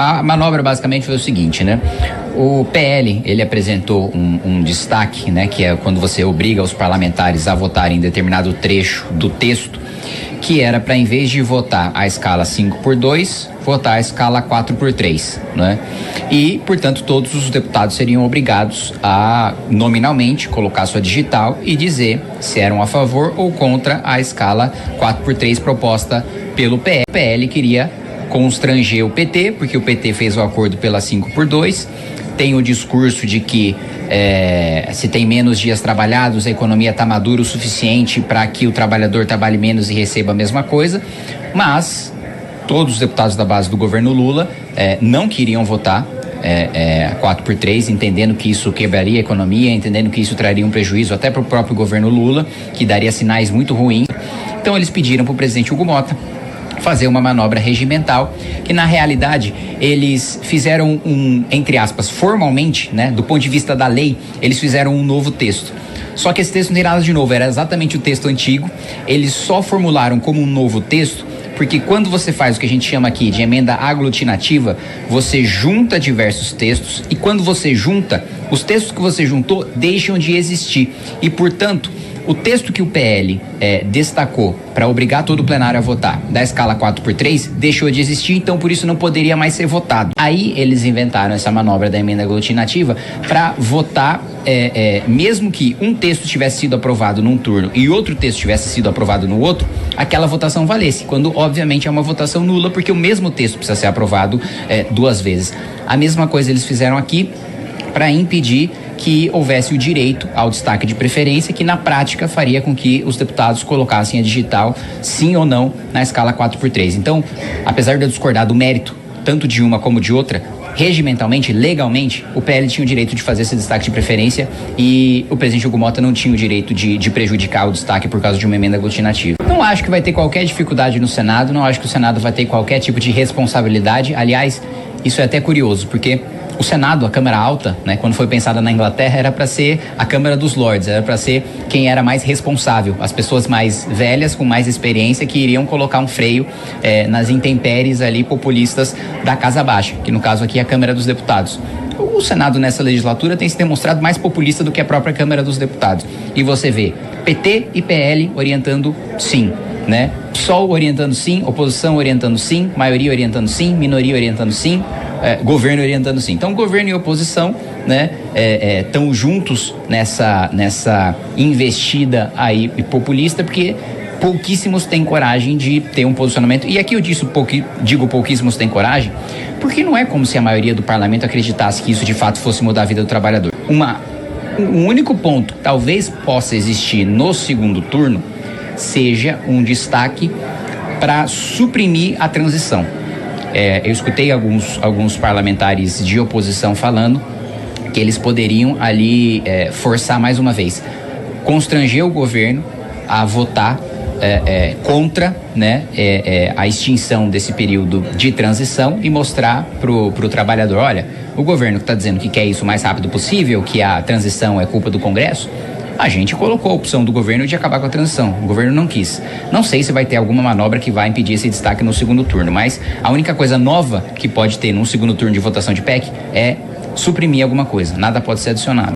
A manobra basicamente foi o seguinte, né? O PL, ele apresentou um destaque, né? Que é quando você obriga os parlamentares a votarem em determinado trecho do texto, que era para, em vez de votar a escala 5x2, votar a escala 4x3, né? E, portanto, todos os deputados seriam obrigados a, nominalmente, colocar sua digital e dizer se eram a favor ou contra a escala 4x3 proposta pelo PL. O PL queria constranger o PT, porque o PT fez o acordo pela 5x2, tem o discurso de que se tem menos dias trabalhados, a economia está madura o suficiente para que o trabalhador trabalhe menos e receba a mesma coisa, mas todos os deputados da base do governo Lula não queriam votar 4x3, entendendo que isso quebraria a economia, entendendo que isso traria um prejuízo até para o próprio governo Lula, que daria sinais muito ruins. Então eles pediram para o presidente Hugo Motta fazer uma manobra regimental, que na realidade eles fizeram entre aspas, formalmente, né, do ponto de vista da lei, eles fizeram um novo texto. Só que esse texto não tem nada de novo, era exatamente o texto antigo, eles só formularam como um novo texto, porque quando você faz o que a gente chama aqui de emenda aglutinativa, você junta diversos textos e quando você junta, os textos que você juntou deixam de existir e, portanto, o texto que o PL destacou para obrigar todo o plenário a votar da escala 4x3 deixou de existir, então por isso não poderia mais ser votado. Aí eles inventaram essa manobra da emenda aglutinativa para votar, mesmo que um texto tivesse sido aprovado num turno e outro texto tivesse sido aprovado no outro, aquela votação valesse, quando obviamente é uma votação nula, porque o mesmo texto precisa ser aprovado duas vezes. A mesma coisa eles fizeram aqui para impedir que houvesse o direito ao destaque de preferência, que na prática faria com que os deputados colocassem a digital sim ou não na escala 4x3. Então, apesar de eu discordar do mérito, tanto de uma como de outra, regimentalmente, legalmente, o PL tinha o direito de fazer esse destaque de preferência e o presidente Hugo Motta não tinha o direito de prejudicar o destaque por causa de uma emenda aglutinativa. Não acho que vai ter qualquer dificuldade no Senado, não acho que o Senado vai ter qualquer tipo de responsabilidade. Aliás, isso é até curioso, porque o Senado, a Câmara Alta, né, quando foi pensada na Inglaterra, era para ser a Câmara dos Lords, era para ser quem era mais responsável, as pessoas mais velhas, com mais experiência, que iriam colocar um freio nas intempéries ali populistas da Casa Baixa, que no caso aqui é a Câmara dos Deputados. O Senado nessa legislatura tem se demonstrado mais populista do que a própria Câmara dos Deputados. E você vê PT e PL orientando sim, né? PSOL orientando sim, oposição orientando sim, maioria orientando sim, minoria orientando sim, governo orientando sim. Então, governo e oposição, né, estão juntos nessa investida aí populista, porque pouquíssimos têm coragem de ter um posicionamento. E aqui eu digo pouquíssimos têm coragem, porque não é como se a maioria do parlamento acreditasse que isso de fato fosse mudar a vida do trabalhador. Um único ponto que talvez possa existir no segundo turno seja um destaque para suprimir a transição. Eu escutei alguns parlamentares de oposição falando que eles poderiam ali forçar mais uma vez, constranger o governo a votar contra, né, a extinção desse período de transição e mostrar pro trabalhador, olha, o governo que está dizendo que quer isso o mais rápido possível, que a transição é culpa do Congresso, a gente colocou a opção do governo de acabar com a transição. O governo não quis. Não sei se vai ter alguma manobra que vai impedir esse destaque no segundo turno, mas a única coisa nova que pode ter num segundo turno de votação de PEC é suprimir alguma coisa. Nada pode ser adicionado.